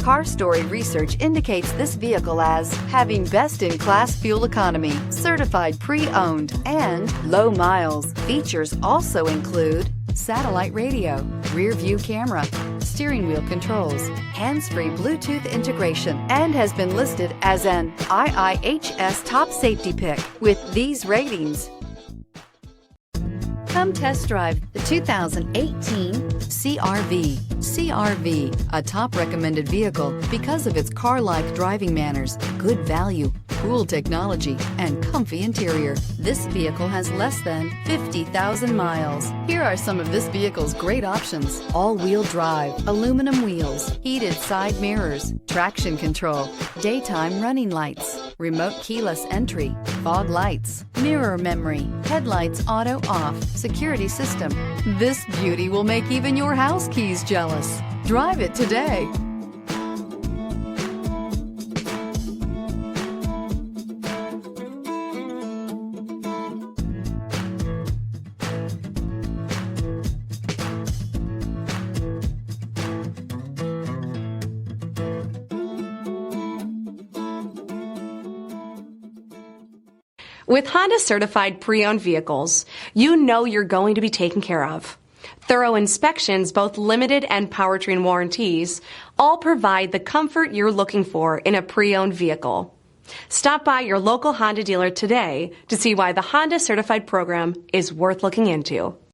Car Story research indicates this vehicle as having best-in-class fuel economy, certified pre-owned, and low miles. Features also include satellite radio, rear view camera, steering wheel controls, hands-free Bluetooth integration, and has been listed as an IIHS top safety pick with these ratings. Come test drive the 2018 CR-V. CR-V, a top recommended vehicle because of its car-like driving manners, good value, cool technology, and comfy interior. This vehicle has less than 50,000 miles. Here are some of this vehicle's great options: all-wheel drive, aluminum wheels, heated side mirrors, traction control, daytime running lights, remote keyless entry, fog lights, mirror memory, headlights auto off, security system. This beauty will make even your house keys jealous. Drive it today. With Honda certified pre-owned vehicles, you know you're going to be taken care of. Thorough inspections, both limited and powertrain warranties, all provide the comfort you're looking for in a pre-owned vehicle. Stop by your local Honda dealer today to see why the Honda certified program is worth looking into.